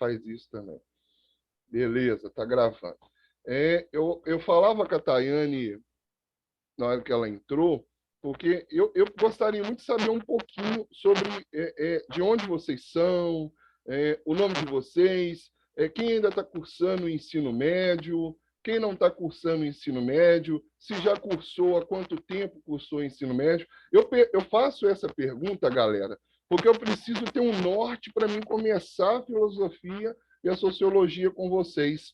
faz isso também. Beleza, tá gravando. Eu falava com a Tayane na hora que ela entrou, porque eu gostaria muito de saber um pouquinho sobre de onde vocês são, o nome de vocês, quem ainda está cursando o ensino médio, quem não está cursando o ensino médio, se já cursou, há quanto tempo cursou o ensino médio. Eu faço essa pergunta, galera, porque eu preciso ter um norte para mim começar a filosofia e a sociologia com vocês.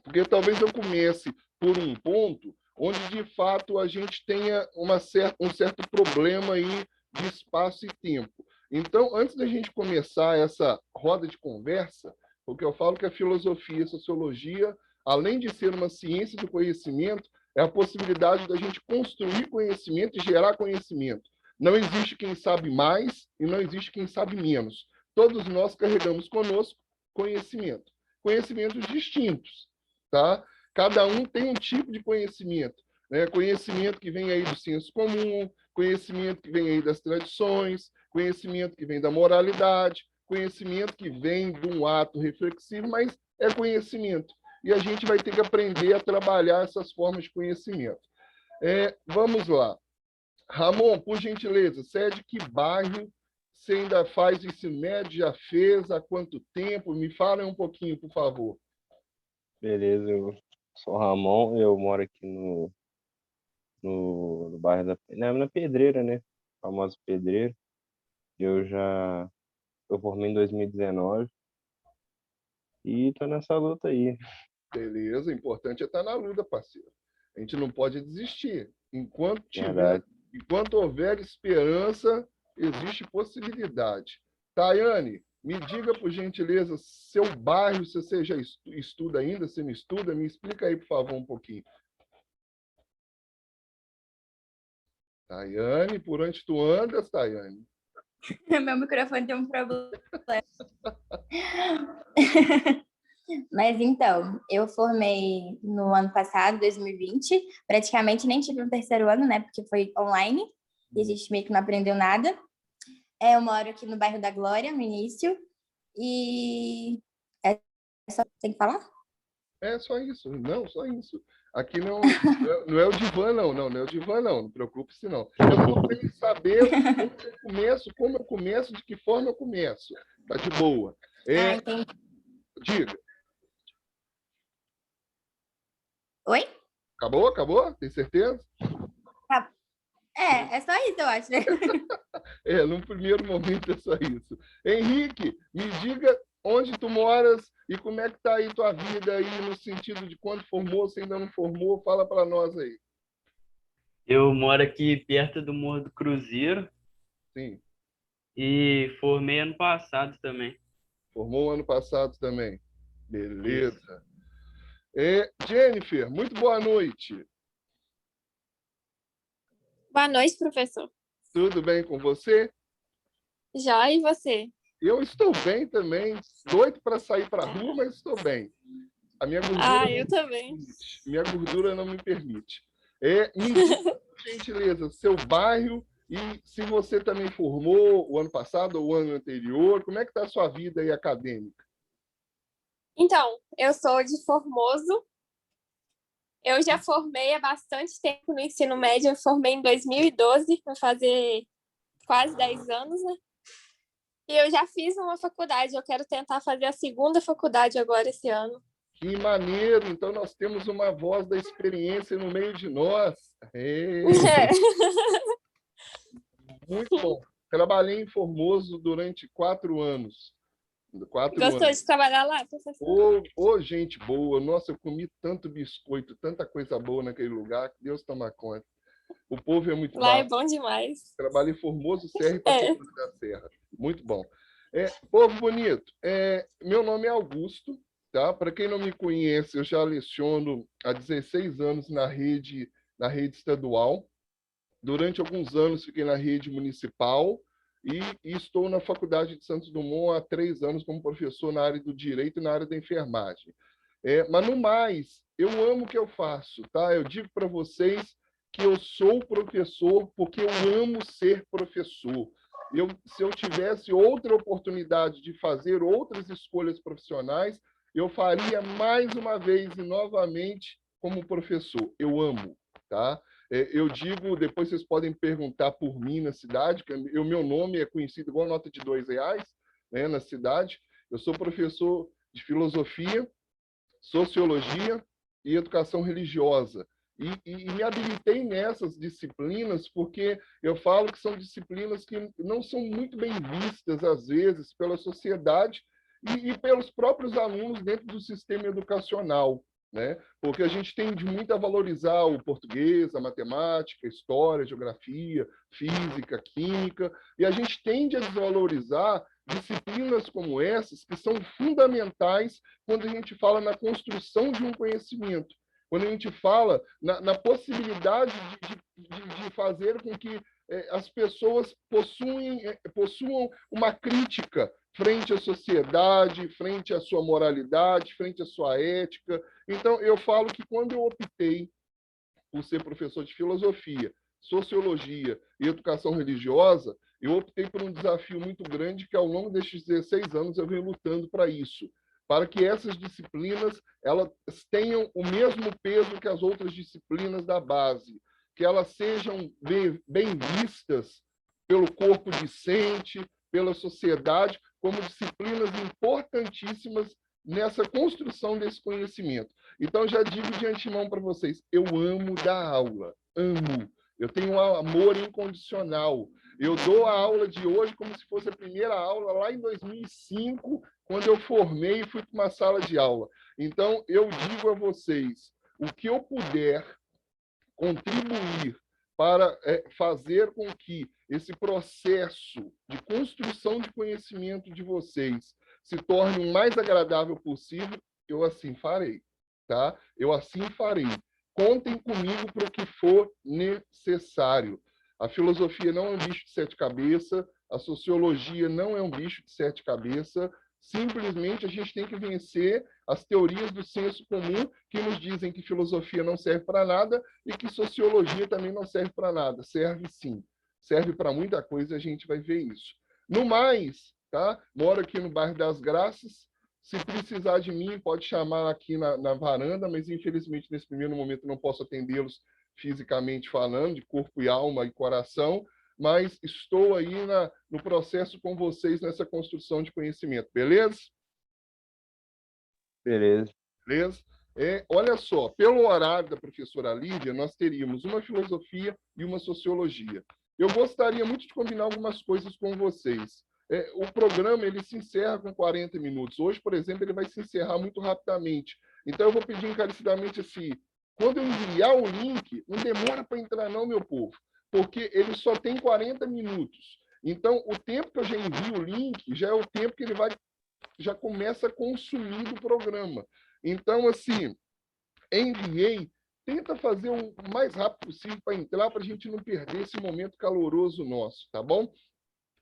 Porque talvez eu comece por um ponto onde, de fato, a gente tenha um certo problema aí de espaço e tempo. Então, antes da gente começar essa roda de conversa, porque eu falo que a filosofia e a sociologia, além de ser uma ciência do conhecimento, é a possibilidade da gente construir conhecimento e gerar conhecimento. Não existe quem sabe mais e não existe quem sabe menos. Todos nós carregamos conosco conhecimento. Conhecimentos distintos, tá? Cada um tem um tipo de conhecimento, né? Conhecimento que vem aí do senso comum, conhecimento que vem aí das tradições, conhecimento que vem da moralidade, conhecimento que vem de um ato reflexivo, mas é conhecimento. E a gente vai ter que aprender a trabalhar essas formas de conhecimento. Vamos lá. Ramon, por gentileza, você é de que bairro? Você ainda faz ensino médio? Já fez? Há quanto tempo? Me fala um pouquinho, por favor. Beleza, eu sou o Ramon, eu moro aqui no bairro na Pedreira, né? Famoso Pedreiro. Eu formei em 2019 e tô nessa luta aí. Beleza, o importante é estar na luta, parceiro. A gente não pode desistir. Verdade. Enquanto houver esperança, existe possibilidade. Tayane, me diga, por gentileza, seu bairro, se você já estuda ainda, se não estuda, me explica aí, por favor, um pouquinho. Tayane, por onde tu andas, Tayane? Meu microfone tem um problema. Mas então, eu formei no ano passado, 2020. Praticamente nem tive um terceiro ano, né? Porque foi online e a gente meio que não aprendeu nada. Eu moro aqui no bairro da Glória, no início. E... Tem que falar? É só isso. Não, só isso. Aqui não é o divã, não. Não é o divã, não. Não preocupe-se, não. Eu só tenho que saber como eu começo, de que forma eu começo. Tá de boa. Entendi. Diga. Oi? Acabou? Tem certeza? É só isso, eu acho, né? No primeiro momento é só isso. Henrique, me diga onde tu moras e como é que tá aí tua vida aí no sentido de quando formou, se ainda não formou, fala para nós aí. Eu moro aqui perto do Morro do Cruzeiro Sim. e formei ano passado também. Formou ano passado também. Isso. Beleza. Jennifer, muito boa noite. Boa noite, professor. Tudo bem com você? Já, e você? Eu estou bem também. Doido para sair para a rua, mas estou bem. A minha gordura eu também. Minha gordura não me permite. Me diga, por gentileza, seu bairro e se você também formou o ano passado ou o ano anterior, como é que está a sua vida aí acadêmica? Então, eu sou de Formoso. Eu já formei há bastante tempo no ensino médio. Eu formei em 2012, vai fazer quase 10 anos, né? E eu já fiz uma faculdade. Eu quero tentar fazer a segunda faculdade agora esse ano. Que maneiro! Então, nós temos uma voz da experiência no meio de nós. Muito bom. Trabalhei em Formoso durante 4 anos. Gostou de trabalhar lá, professor? Gente boa. Nossa, eu comi tanto biscoito, tanta coisa boa naquele lugar, que Deus toma conta. O povo é muito lá é bom demais. Trabalho em Formoso, Serra e Passaporte da Serra. Muito bom. Povo bonito, meu nome é Augusto, tá? Para quem não me conhece, eu já leciono há 16 anos na rede estadual. Durante alguns anos fiquei na rede municipal e estou na Faculdade de Santos Dumont há 3 anos como professor na área do direito e na área da enfermagem. Mas no mais, eu amo o que eu faço, tá? Eu digo para vocês que eu sou professor porque eu amo ser professor. se eu tivesse outra oportunidade de fazer outras escolhas profissionais, eu faria mais uma vez e novamente como professor. Eu amo, tá? Eu digo, depois vocês podem perguntar por mim na cidade, que o meu nome é conhecido igual nota de R$ 2, né, na cidade. Eu sou professor de filosofia, sociologia e educação religiosa. E me habilitei nessas disciplinas porque eu falo que são disciplinas que não são muito bem vistas, às vezes, pela sociedade e pelos próprios alunos dentro do sistema educacional, né? Porque a gente tende muito a valorizar o português, a matemática, a história, a geografia, física, química, e a gente tende a desvalorizar disciplinas como essas, que são fundamentais quando a gente fala na construção de um conhecimento, quando a gente fala na possibilidade de fazer com que as pessoas possuam uma crítica frente à sociedade, frente à sua moralidade, frente à sua ética. Então, eu falo que quando eu optei por ser professor de filosofia, sociologia e educação religiosa, eu optei por um desafio muito grande que, ao longo destes 16 anos, eu venho lutando para isso, para que essas disciplinas elas tenham o mesmo peso que as outras disciplinas da base, que elas sejam bem vistas pelo corpo discente, pela sociedade, como disciplinas importantíssimas nessa construção desse conhecimento. Então, já digo de antemão para vocês, eu amo dar aula, amo. Eu tenho um amor incondicional. Eu dou a aula de hoje como se fosse a primeira aula lá em 2005, quando eu formei e fui para uma sala de aula. Então, eu digo a vocês, o que eu puder contribuir para fazer com que esse processo de construção de conhecimento de vocês se torne o mais agradável possível, eu assim farei, tá? Eu assim farei. Contem comigo para o que for necessário. A filosofia não é um bicho de 7 cabeças, a sociologia não é um bicho de 7 cabeças, simplesmente a gente tem que vencer as teorias do senso comum que nos dizem que filosofia não serve para nada e que sociologia também não serve para nada. Serve sim. Serve para muita coisa e a gente vai ver isso. No mais, tá? Moro aqui no bairro das Graças. Se precisar de mim, pode chamar aqui na varanda, mas infelizmente nesse primeiro momento não posso atendê-los fisicamente falando, de corpo e alma e coração, mas estou aí no processo com vocês nessa construção de conhecimento, beleza? Beleza. Beleza? Olha só, pelo horário da professora Lívia, nós teríamos uma filosofia e uma sociologia. Eu gostaria muito de combinar algumas coisas com vocês. O programa ele se encerra com 40 minutos. Hoje, por exemplo, ele vai se encerrar muito rapidamente. Então, eu vou pedir encarecidamente assim, quando eu enviar o link, não demora para entrar não, meu povo, porque ele só tem 40 minutos. Então, o tempo que eu já envio o link já é o tempo que ele já começa a consumir do programa. Então, assim, enviei, tenta fazer o mais rápido possível para entrar, para a gente não perder esse momento caloroso nosso, tá bom?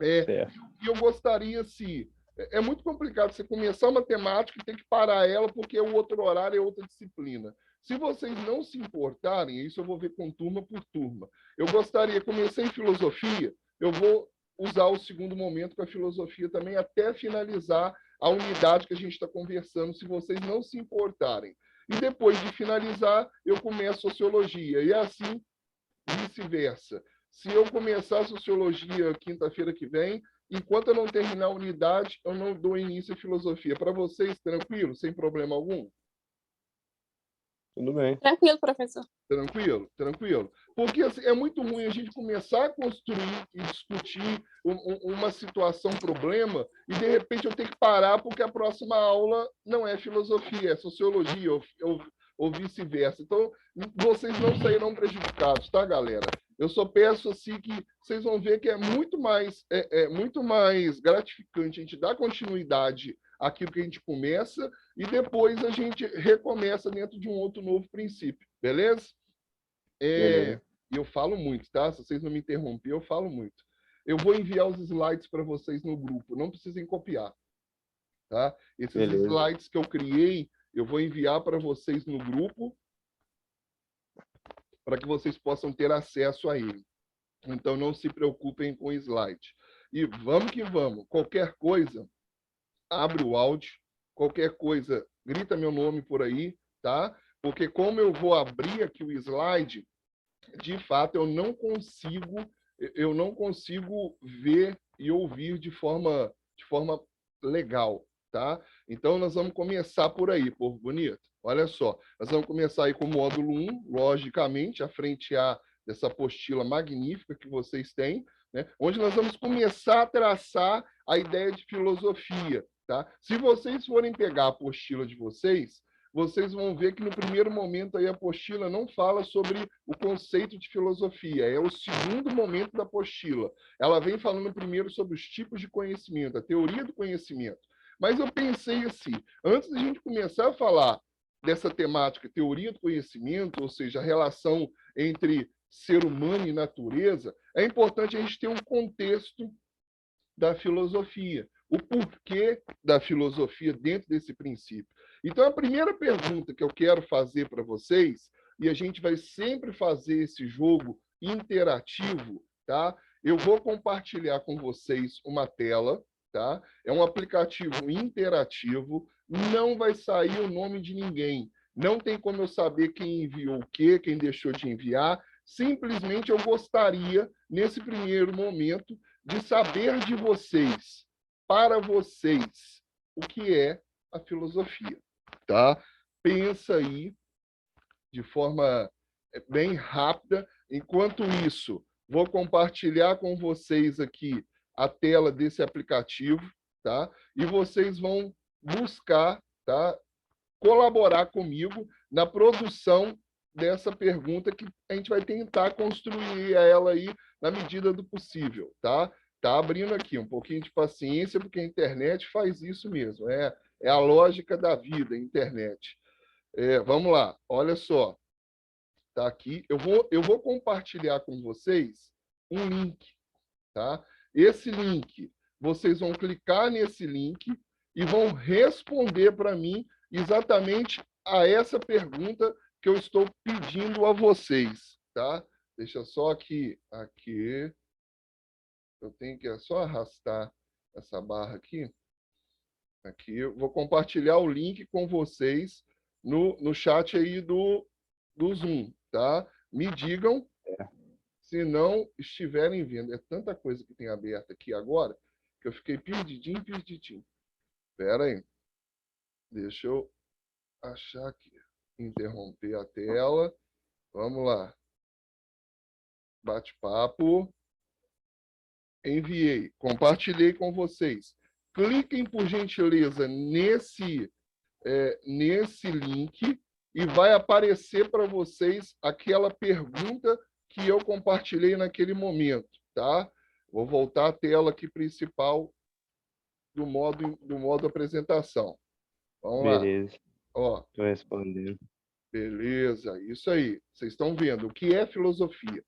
E eu gostaria, se é muito complicado você começar uma temática e ter que parar ela porque é o outro horário, é outra disciplina. Se vocês não se importarem, isso eu vou ver com turma por turma. Eu gostaria, comecei em filosofia, eu vou usar o segundo momento com a filosofia também até finalizar a unidade que a gente está conversando, se vocês não se importarem. E depois de finalizar, eu começo a sociologia. E assim, vice-versa. Se eu começar a sociologia quinta-feira que vem, enquanto eu não terminar a unidade, eu não dou início à filosofia. Para vocês, tranquilo? Sem problema algum? Tudo bem. Tranquilo, professor. Tranquilo, tranquilo. Porque assim, é muito ruim a gente começar a construir e discutir uma situação, problema, e de repente eu tenho que parar porque a próxima aula não é filosofia, é sociologia ou vice-versa. Então, vocês não sairão prejudicados, tá, galera? Eu só peço assim que vocês vão ver que é muito mais gratificante a gente dar continuidade àquilo que a gente começa e depois a gente recomeça dentro de um outro novo princípio, beleza? Beleza. E eu falo muito, tá? Se vocês não me interromperem, eu falo muito. Eu vou enviar os slides para vocês no grupo, não precisem copiar, tá? Esses Beleza. slides que eu criei, eu vou enviar para vocês no grupo para que vocês possam ter acesso a ele. Então, não se preocupem com o slide. E vamos que vamos. Qualquer coisa, abre o áudio. Qualquer coisa, grita meu nome por aí, tá? Porque como eu vou abrir aqui o slide, de fato, eu não consigo ver e ouvir de forma legal, tá? Então, nós vamos começar por aí, povo bonito. Olha só, nós vamos começar aí com o módulo 1, logicamente, a frente A dessa apostila magnífica que vocês têm, né? Onde nós vamos começar a traçar a ideia de filosofia, tá? Se vocês forem pegar a apostila de vocês vão ver que no primeiro momento aí a apostila não fala sobre o conceito de filosofia, é o segundo momento da apostila. Ela vem falando primeiro sobre os tipos de conhecimento, a teoria do conhecimento. Mas eu pensei assim, antes da gente começar a falar dessa temática, teoria do conhecimento, ou seja, a relação entre ser humano e natureza, é importante a gente ter um contexto da filosofia, o porquê da filosofia dentro desse princípio. Então, a primeira pergunta que eu quero fazer para vocês, e a gente vai sempre fazer esse jogo interativo, tá? Eu vou compartilhar com vocês uma tela, tá? É um aplicativo interativo, não vai sair o nome de ninguém. Não tem como eu saber quem enviou o quê, quem deixou de enviar. Simplesmente eu gostaria, nesse primeiro momento, de saber de vocês, para vocês, o que é a filosofia, tá? Pensa aí de forma bem rápida. Enquanto isso, vou compartilhar com vocês aqui a tela desse aplicativo, tá? E vocês vão buscar, tá? Colaborar comigo na produção dessa pergunta que a gente vai tentar construir ela aí na medida do possível, tá? Tá abrindo aqui um pouquinho de paciência, porque a internet faz isso mesmo, é a lógica da vida, a internet. Vamos lá, olha só, tá aqui, eu vou compartilhar com vocês um link, tá? Esse link, vocês vão clicar nesse link e vão responder para mim exatamente a essa pergunta que eu estou pedindo a vocês, tá? Deixa só aqui. Eu tenho que só arrastar essa barra aqui. Aqui, eu vou compartilhar o link com vocês no chat aí do Zoom, tá? Me digam se não estiverem vendo. É tanta coisa que tem aberta aqui agora que eu fiquei perdidinho. Espera aí. Deixa eu achar aqui. Interromper a tela. Vamos lá. Bate-papo. Enviei. Compartilhei com vocês. Cliquem, por gentileza, nesse link e vai aparecer para vocês aquela pergunta que eu compartilhei naquele momento, tá? Vou voltar à tela aqui principal do modo apresentação. Vamos Beleza. lá. Ó, Estou respondendo. beleza, isso aí. Vocês estão vendo o que é filosofia.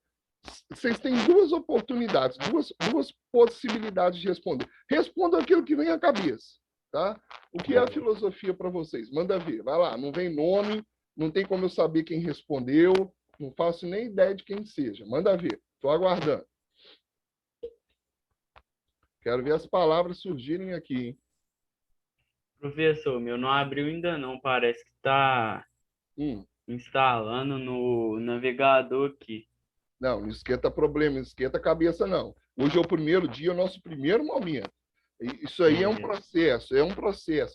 Vocês têm duas oportunidades, duas possibilidades de responder. Respondam aquilo que vem à cabeça, tá? O que é a filosofia para vocês? Manda ver, vai lá. Não vem nome, não tem como eu saber quem respondeu, não faço nem ideia de quem seja. Manda ver, estou aguardando. Quero ver as palavras surgirem aqui, hein? Professor, meu não abriu ainda não, parece que está instalando no navegador aqui. Não esquenta problema, não esquenta a cabeça, não. Hoje é o primeiro dia, é o nosso primeiro momento. Isso aí é um processo.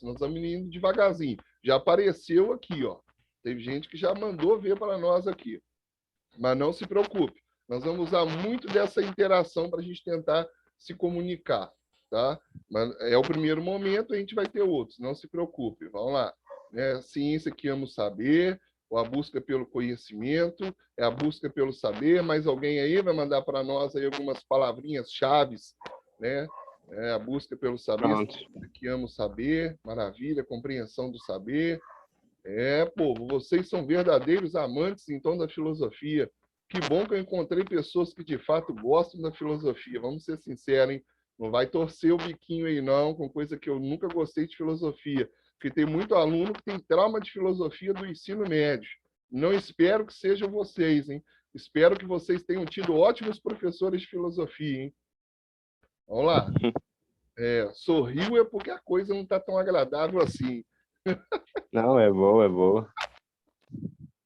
Nós estamos indo devagarzinho. Já apareceu aqui, ó. Teve gente que já mandou ver para nós aqui. Mas não se preocupe. Nós vamos usar muito dessa interação para a gente tentar se comunicar, tá? Mas é o primeiro momento, a gente vai ter outros. Não se preocupe. Vamos lá. Ciência que amo saber, ou a busca pelo conhecimento, é a busca pelo saber. Mais alguém aí vai mandar para nós aí algumas palavrinhas chaves, né? A busca pelo saber, que amo saber, maravilha, compreensão do saber. Povo, vocês são verdadeiros amantes, então, da filosofia. Que bom que eu encontrei pessoas que, de fato, gostam da filosofia. Vamos ser sinceros, hein? Não vai torcer o biquinho aí, não, com coisa que eu nunca gostei de filosofia. Porque tem muito aluno que tem trauma de filosofia do ensino médio. Não espero que sejam vocês, hein? Espero que vocês tenham tido ótimos professores de filosofia, hein? Vamos lá. Sorriu é porque a coisa não está tão agradável assim. Não, é boa, é boa.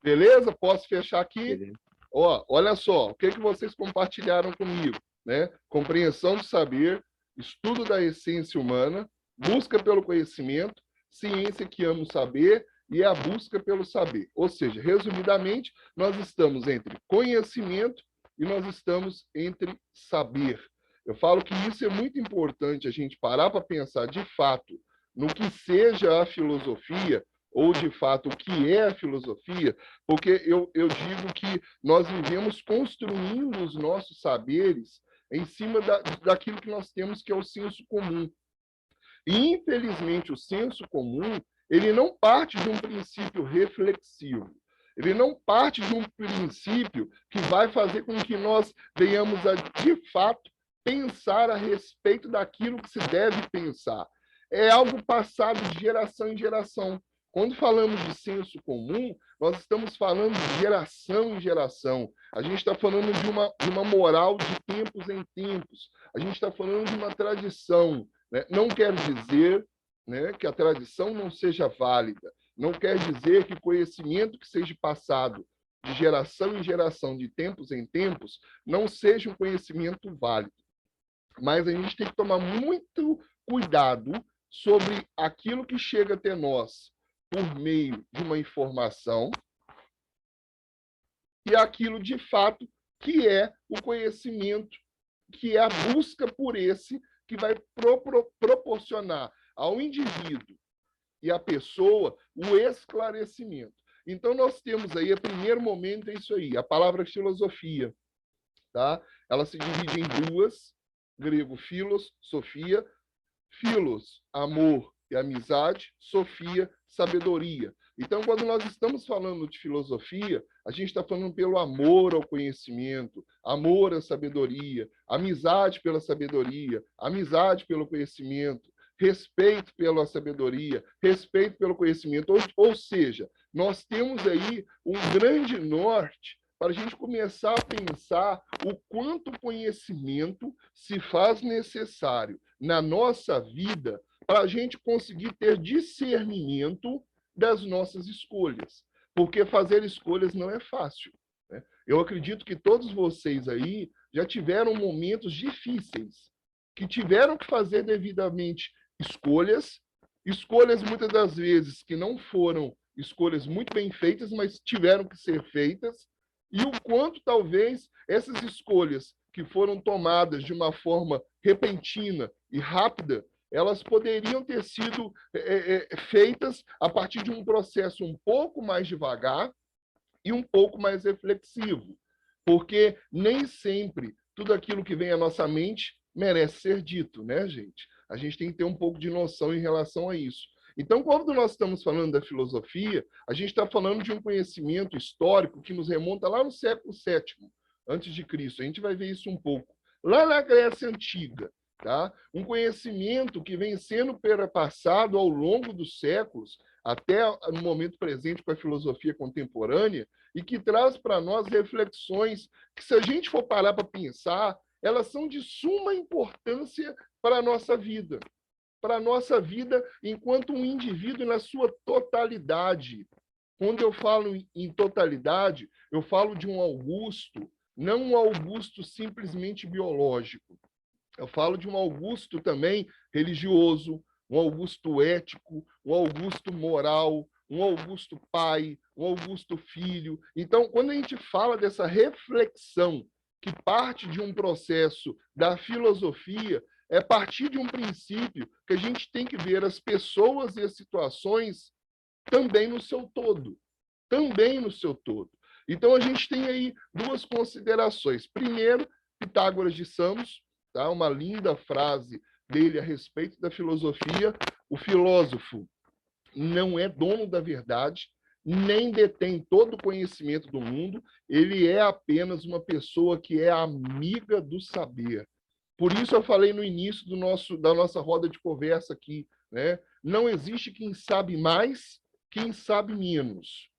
Beleza? Posso fechar aqui? Beleza. Olha só, o que vocês compartilharam comigo, né? Compreensão do saber, estudo da essência humana, busca pelo conhecimento, ciência que ama o saber e a busca pelo saber. Ou seja, resumidamente, nós estamos entre conhecimento e nós estamos entre saber. Eu falo que isso é muito importante, a gente parar para pensar de fato no que seja a filosofia, ou de fato o que é a filosofia, porque eu digo que nós vivemos construindo os nossos saberes em cima daquilo que nós temos, que é o senso comum. E, infelizmente, o senso comum ele não parte de um princípio reflexivo. Ele não parte de um princípio que vai fazer com que nós venhamos a, de fato, pensar a respeito daquilo que se deve pensar. É algo passado de geração em geração. Quando falamos de senso comum, nós estamos falando de geração em geração. A gente está falando de uma moral de tempos em tempos. A gente está falando de uma tradição. Né? Não quer dizer, né, que a tradição não seja válida. Não quer dizer que conhecimento que seja passado de geração em geração, de tempos em tempos, não seja um conhecimento válido. Mas a gente tem que tomar muito cuidado sobre aquilo que chega até nós por meio de uma informação e aquilo, de fato, que é o conhecimento, que é a busca por esse, que vai proporcionar ao indivíduo e à pessoa o esclarecimento. Então, nós temos aí, o primeiro momento é isso aí, a palavra filosofia. Tá? Ela se divide em duas, grego philos, sofia, philos, amor e amizade, sofia, sabedoria. Então, quando nós estamos falando de filosofia, a gente está falando pelo amor ao conhecimento, amor à sabedoria, amizade pela sabedoria, amizade pelo conhecimento, respeito pela sabedoria, respeito pelo conhecimento. Ou seja, nós temos aí um grande norte para a gente começar a pensar o quanto conhecimento se faz necessário na nossa vida para a gente conseguir ter discernimento das nossas escolhas. Porque fazer escolhas não é fácil. Né? Eu acredito que todos vocês aí já tiveram momentos difíceis, que tiveram que fazer devidamente escolhas muitas das vezes que não foram escolhas muito bem feitas, mas tiveram que ser feitas, e o quanto talvez essas escolhas que foram tomadas de uma forma repentina e rápida, elas poderiam ter sido feitas a partir de um processo um pouco mais devagar e um pouco mais reflexivo, porque nem sempre tudo aquilo que vem à nossa mente merece ser dito, né, gente? A gente tem que ter um pouco de noção em relação a isso. Então, quando nós estamos falando da filosofia, a gente está falando de um conhecimento histórico que nos remonta lá no século VII, antes de Cristo. A gente vai ver isso um pouco. Lá na Grécia Antiga, tá? Um conhecimento que vem sendo perpassado ao longo dos séculos, até no momento presente com a filosofia contemporânea, e que traz para nós reflexões que, se a gente for parar para pensar, elas são de suma importância para a nossa vida. Para a nossa vida enquanto um indivíduo na sua totalidade. Quando eu falo em totalidade, eu falo de um Augusto, não um Augusto simplesmente biológico. Eu falo de um Augusto também religioso, um Augusto ético, um Augusto moral, um Augusto pai, um Augusto filho. Então, quando a gente fala dessa reflexão que parte de um processo da filosofia, é partir de um princípio que a gente tem que ver as pessoas e as situações também no seu todo. Também no seu todo. Então, a gente tem aí duas considerações. Primeiro, Pitágoras de Samos, tá? Uma linda frase dele a respeito da filosofia. O filósofo não é dono da verdade, nem detém todo o conhecimento do mundo, ele é apenas uma pessoa que é amiga do saber. Por isso eu falei no início da nossa roda de conversa aqui, né? Não existe quem sabe mais, quem sabe menos.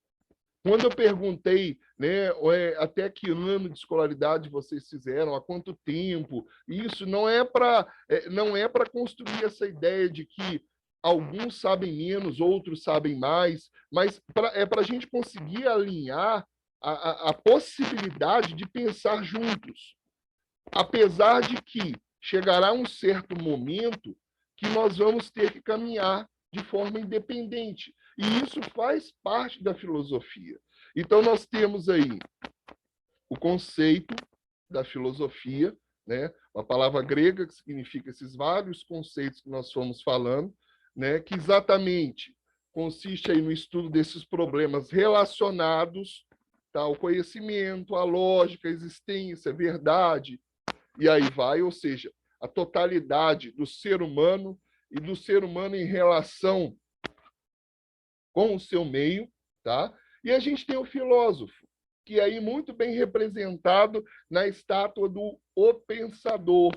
Quando eu perguntei, né, até que ano de escolaridade vocês fizeram, há quanto tempo, isso não é para construir essa ideia de que alguns sabem menos, outros sabem mais, mas é para a gente conseguir alinhar a possibilidade de pensar juntos. Apesar de que chegará um certo momento que nós vamos ter que caminhar de forma independente. E isso faz parte da filosofia. Então, nós temos aí o conceito da filosofia, né? Uma palavra grega que significa esses vários conceitos que nós fomos falando, né? Que exatamente consiste aí no estudo desses problemas relacionados, tá? Ao conhecimento, à lógica, à existência, à verdade, e aí vai, ou seja, a totalidade do ser humano e do ser humano em relação com o seu meio, tá? E a gente tem o filósofo, que é aí muito bem representado na estátua do O Pensador,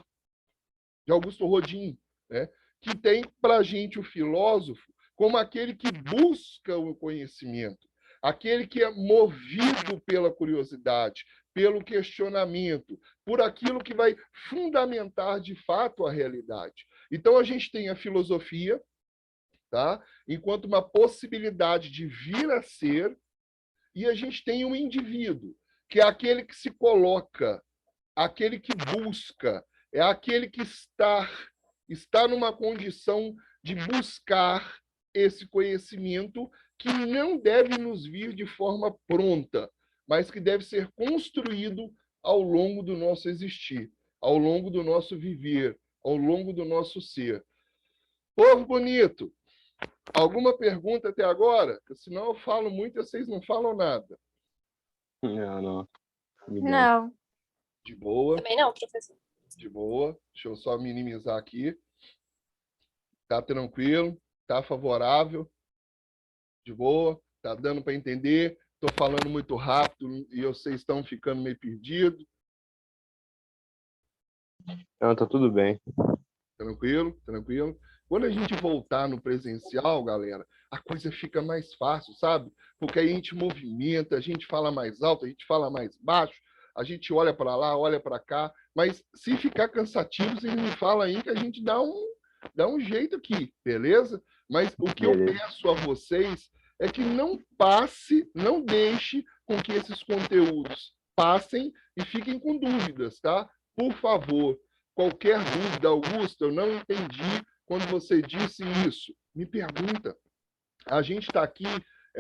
de Augusto Rodin, né? Que tem para a gente o filósofo como aquele que busca o conhecimento, aquele que é movido pela curiosidade, pelo questionamento, por aquilo que vai fundamentar de fato a realidade. Então, a gente tem a filosofia, tá? Enquanto uma possibilidade de vir a ser, e a gente tem o indivíduo, que é aquele que se coloca, aquele que busca, é aquele que está numa condição de buscar esse conhecimento que não deve nos vir de forma pronta, mas que deve ser construído ao longo do nosso existir, ao longo do nosso viver, ao longo do nosso ser. Povo bonito, alguma pergunta até agora? Porque senão eu falo muito e vocês não falam nada. Não. Não. De boa. Também não, professor. De boa. Deixa eu só minimizar aqui. Tá tranquilo? Tá favorável? De boa? Tá dando para entender? Estou falando muito rápido e vocês estão ficando meio perdidos? Não, tá tudo bem. Tranquilo? Tranquilo? Quando a gente voltar no presencial, galera, a coisa fica mais fácil, sabe? Porque aí a gente movimenta, a gente fala mais alto, a gente fala mais baixo, a gente olha para lá, olha para cá, mas se ficar cansativo, vocês me falam aí que a gente dá um jeito aqui, beleza? Mas o que eu peço a vocês é que não passe, não deixe com que esses conteúdos passem e fiquem com dúvidas, tá? Por favor, qualquer dúvida, Augusto, eu não entendi quando você disse isso. Me pergunta. A gente está aqui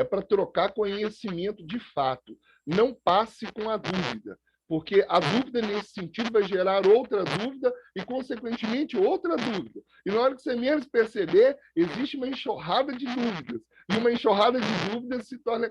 para trocar conhecimento de fato. Não passe com a dúvida, porque a dúvida nesse sentido vai gerar outra dúvida e, consequentemente, outra dúvida. E na hora que você menos perceber, existe uma enxurrada de dúvidas. E uma enxurrada de dúvidas se torna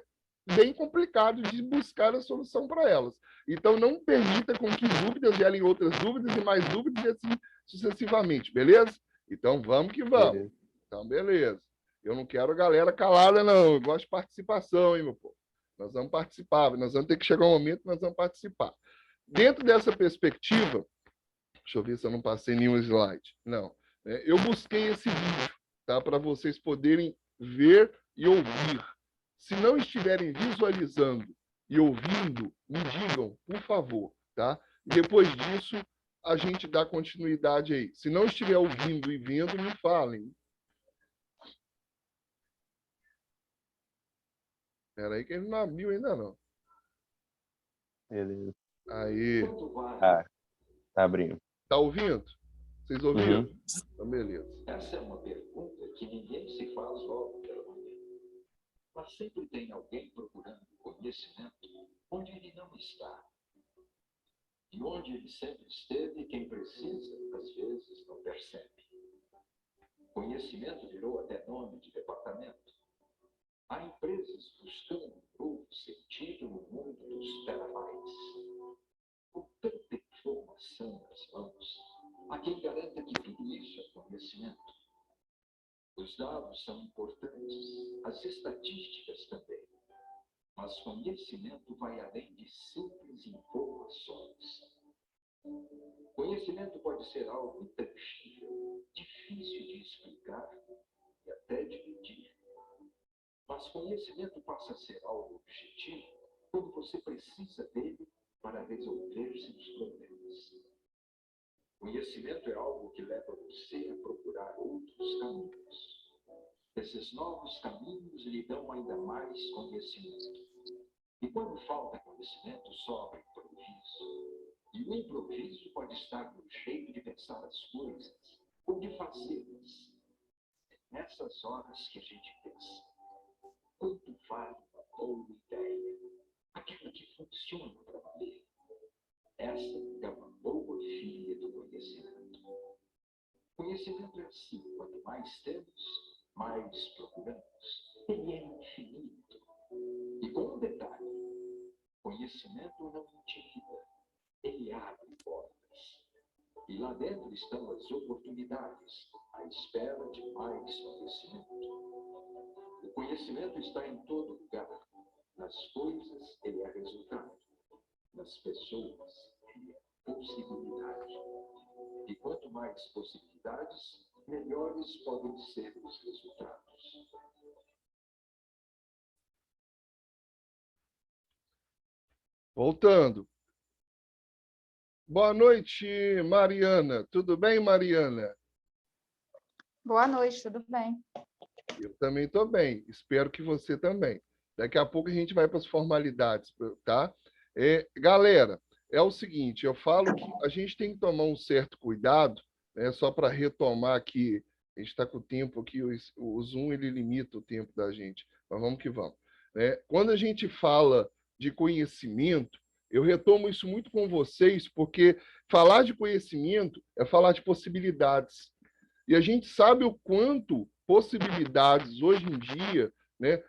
bem complicado de buscar a solução para elas. Então, não permita com que dúvidas gerem outras dúvidas e mais dúvidas e assim sucessivamente, beleza? Então, vamos que vamos. Beleza. Então, beleza. Eu não quero a galera calada, não. Eu gosto de participação, hein, meu povo? Nós vamos participar. Nós vamos ter que chegar um momento que nós vamos participar. Dentro dessa perspectiva, deixa eu ver se eu não passei nenhum slide. Não. Eu busquei esse vídeo, tá? Para vocês poderem ver e ouvir. Se não estiverem visualizando e ouvindo, me digam, por favor, tá? Depois disso, a gente dá continuidade aí. Se não estiver ouvindo e vendo, me falem. Espera aí que ele não abriu ainda não. Beleza. Aí. Tá abrindo. Tá ouvindo? Vocês ouviram? Uhum. Então, beleza. Essa é uma pergunta que ninguém se faz logo pela manhã. Mas sempre tem alguém procurando conhecimento onde ele não está. E onde ele sempre esteve, quem precisa, às vezes, não percebe. Conhecimento virou até nome de departamento. Há empresas buscando um novo sentido no mundo dos terabytes. Com tanta informação nas mãos, há quem garanta que tudo isso é conhecimento. Os dados são importantes, as estatísticas também. Mas conhecimento vai além de simples informações. Conhecimento pode ser algo intangível, difícil de explicar e até de medir. Mas conhecimento passa a ser algo objetivo quando você precisa dele para resolver seus problemas. Conhecimento é algo que leva você a procurar outros caminhos. Esses novos caminhos lhe dão ainda mais conhecimento. E quando falta conhecimento, sobra improviso. E o improviso pode estar no jeito de pensar as coisas ou de fazê-las. É nessas horas que a gente pensa. Quanto vale uma boa ideia? Aquilo que funciona para valer. Essa é uma boa filha do conhecimento. Conhecimento é assim, quanto mais temos, mais procuramos. Ele é infinito. E com um detalhe, conhecimento não intimida, ele abre portas. E lá dentro estão as oportunidades, à espera de mais conhecimento. O conhecimento está em todo lugar. Nas coisas, ele é resultado. Nas pessoas, ele é possibilidade. E quanto mais possibilidades, melhores podem ser os resultados. Voltando. Boa noite, Mariana. Tudo bem, Mariana? Boa noite, tudo bem? Eu também estou bem. Espero que você também. Daqui a pouco a gente vai para as formalidades, tá? Galera, é o seguinte, eu falo que a gente tem que tomar um certo cuidado, né, só para retomar aqui, a gente está com o tempo aqui, o Zoom ele limita o tempo da gente, mas vamos que vamos. Né? Quando a gente fala de conhecimento, eu retomo isso muito com vocês, porque falar de conhecimento é falar de possibilidades. E a gente sabe o quanto possibilidades hoje em dia, né,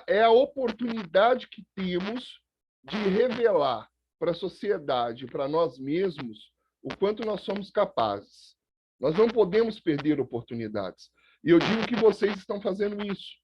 é a oportunidade que temos de revelar para a sociedade, para nós mesmos, o quanto nós somos capazes. Nós não podemos perder oportunidades. E eu digo que vocês estão fazendo isso,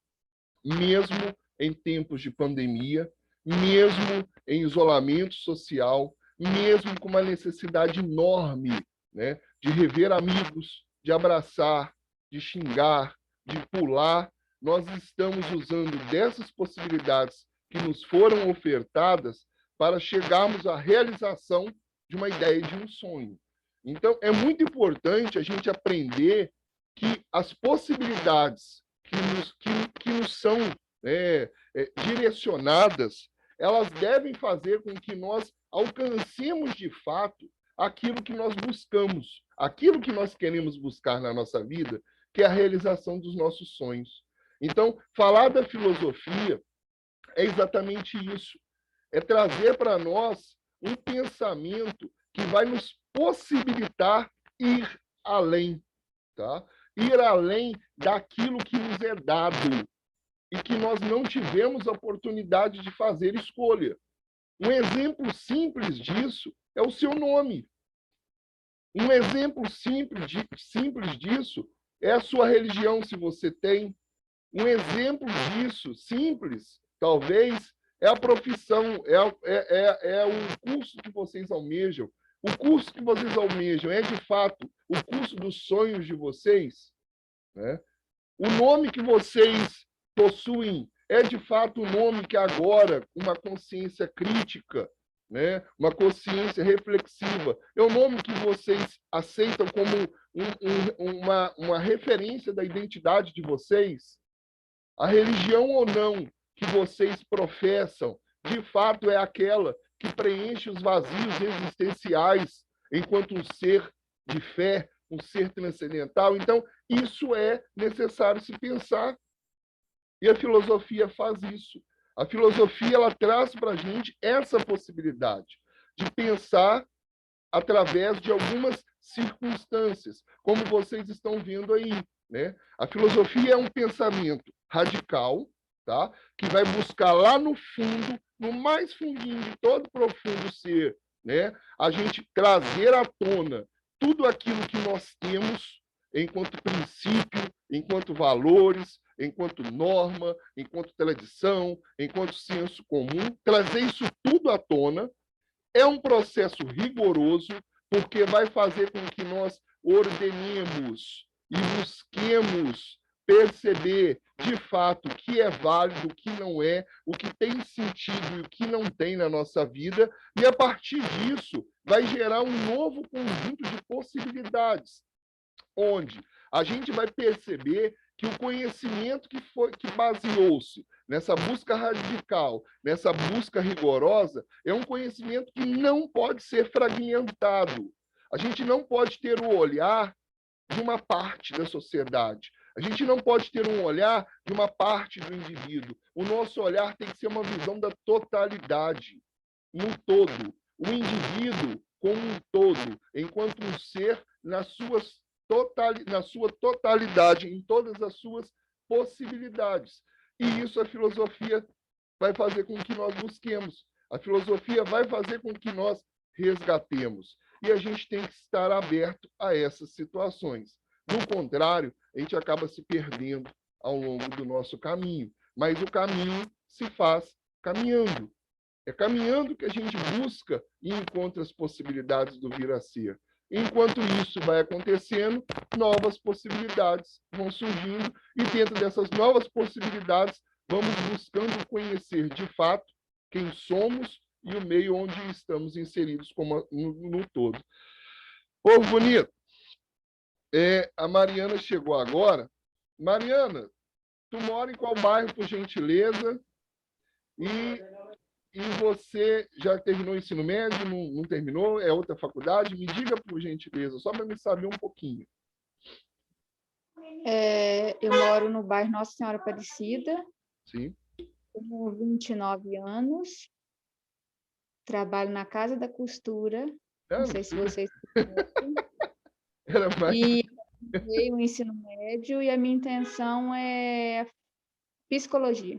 mesmo em tempos de pandemia, mesmo em isolamento social, mesmo com uma necessidade enorme, né, de rever amigos, de abraçar, de xingar, de pular. Nós estamos usando dessas possibilidades que nos foram ofertadas para chegarmos à realização de uma ideia, de um sonho. Então, é muito importante a gente aprender que as possibilidades que nos são direcionadas, elas devem fazer com que nós alcancemos, de fato, aquilo que nós buscamos, aquilo que nós queremos buscar na nossa vida, que é a realização dos nossos sonhos. Então, falar da filosofia é exatamente isso. É trazer para nós um pensamento que vai nos possibilitar ir além, tá? Ir além daquilo que nos é dado e que nós não tivemos a oportunidade de fazer escolha. Um exemplo simples disso é o seu nome. Um exemplo simples disso é a sua religião, se você tem. Um exemplo disso, simples, talvez, é a profissão, é o curso que vocês almejam. O curso que vocês almejam é, de fato, o curso dos sonhos de vocês? Né? O nome que vocês possuem é, de fato, um nome que agora, uma consciência crítica, né? Uma consciência reflexiva, é o nome que vocês aceitam como uma referência da identidade de vocês? A religião ou não que vocês professam, de fato, é aquela que preenche os vazios existenciais enquanto um ser de fé, um ser transcendental? Então, isso é necessário se pensar. E a filosofia faz isso. A filosofia ela traz para a gente essa possibilidade de pensar através de algumas circunstâncias, como vocês estão vendo aí, né? A filosofia é um pensamento radical, tá? Que vai buscar lá no fundo, no mais fundinho de todo profundo ser, né? A gente trazer à tona tudo aquilo que nós temos enquanto princípio, enquanto valores, enquanto norma, enquanto tradição, enquanto senso comum, trazer isso tudo à tona é um processo rigoroso, porque vai fazer com que nós ordenemos e busquemos perceber de fato o que é válido, o que não é, o que tem sentido e o que não tem na nossa vida, e a partir disso vai gerar um novo conjunto de possibilidades, onde a gente vai perceber que o conhecimento que baseou-se nessa busca radical, nessa busca rigorosa, é um conhecimento que não pode ser fragmentado. A gente não pode ter o olhar de uma parte da sociedade. A gente não pode ter um olhar de uma parte do indivíduo. O nosso olhar tem que ser uma visão da totalidade, no todo. O indivíduo como um todo, enquanto um ser na sua totalidade, em todas as suas possibilidades. E isso a filosofia vai fazer com que nós busquemos. A filosofia vai fazer com que nós resgatemos. E a gente tem que estar aberto a essas situações. Do contrário, a gente acaba se perdendo ao longo do nosso caminho. Mas o caminho se faz caminhando. É caminhando que a gente busca e encontra as possibilidades do vir a ser. Enquanto isso vai acontecendo, novas possibilidades vão surgindo e dentro dessas novas possibilidades vamos buscando conhecer de fato quem somos e o meio onde estamos inseridos como no todo. Povo bonito, a Mariana chegou agora. Mariana, tu mora em qual bairro, por gentileza? E você já terminou o ensino médio? Não terminou? É outra faculdade? Me diga, por gentileza, só para me saber um pouquinho. Eu moro no bairro Nossa Senhora Aparecida. Sim. Tenho 29 anos. Trabalho na Casa da Costura. Não sei se vocês conhecem. Era mais... E terminei o ensino médio e a minha intenção é psicologia.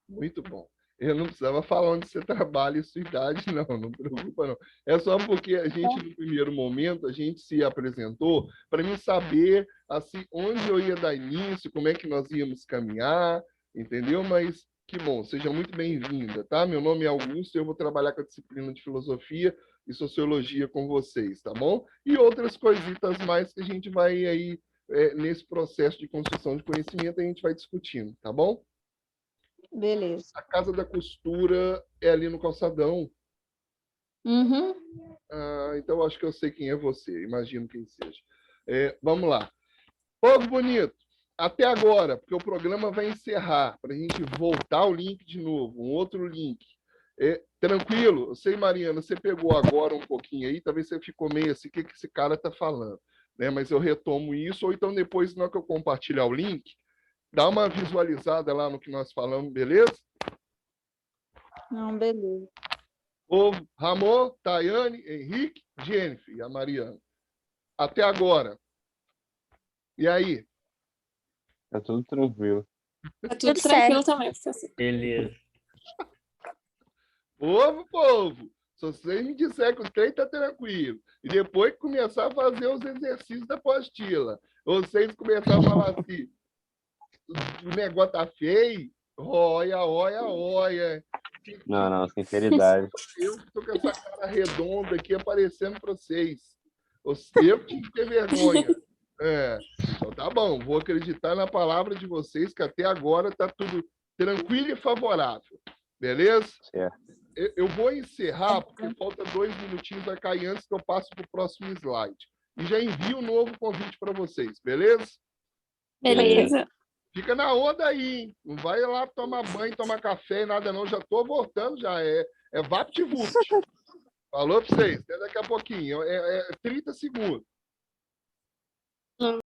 Muito bom. Eu não precisava falar onde você trabalha e sua idade, não preocupa, não. É só porque a gente, no primeiro momento, a gente se apresentou para mim saber assim, onde eu ia dar início, como é que nós íamos caminhar, entendeu? Mas que bom, seja muito bem-vinda, tá? Meu nome é Augusto e eu vou trabalhar com a disciplina de filosofia e sociologia com vocês, tá bom? E outras coisitas mais que a gente vai aí, nesse processo de construção de conhecimento, a gente vai discutindo, tá bom? Beleza. A Casa da Costura é ali no calçadão. Uhum. Então, acho que eu sei quem é você. Imagino quem seja. Vamos lá. Povo bonito, até agora, porque o programa vai encerrar, para a gente voltar o link de novo, um outro link. Tranquilo? Eu sei, Mariana, você pegou agora um pouquinho aí, talvez você ficou meio assim, o que esse cara está falando? Né? Mas eu retomo isso, ou então depois, na hora que eu compartilhar o link, dá uma visualizada lá no que nós falamos, beleza? Não, beleza. Povo, Ramon, Tayane, Henrique, Jennifer e a Mariana. Até agora. E aí? Tá tudo tranquilo. Tá tudo tranquilo também, professor. Beleza. Povo, se vocês me disserem que o trem tá tranquilo, e depois que começar a fazer os exercícios da apostila, vocês começarem a falar assim, o negócio tá feio, olha. Não, sinceridade. Eu estou com essa cara redonda aqui aparecendo para vocês. Eu tinha que ter vergonha. Então tá bom, vou acreditar na palavra de vocês, que até agora está tudo tranquilo e favorável. Beleza? Certo. Eu vou encerrar, porque falta 2 minutinhos, vai cair antes que eu passe para o próximo slide. E já envio um novo convite para vocês, beleza? Beleza. Fica na onda aí, hein? Não vai lá tomar banho, tomar café, nada não. Já estou voltando, já é VaptVupt. Falou para vocês, até daqui a pouquinho. 30 segundos.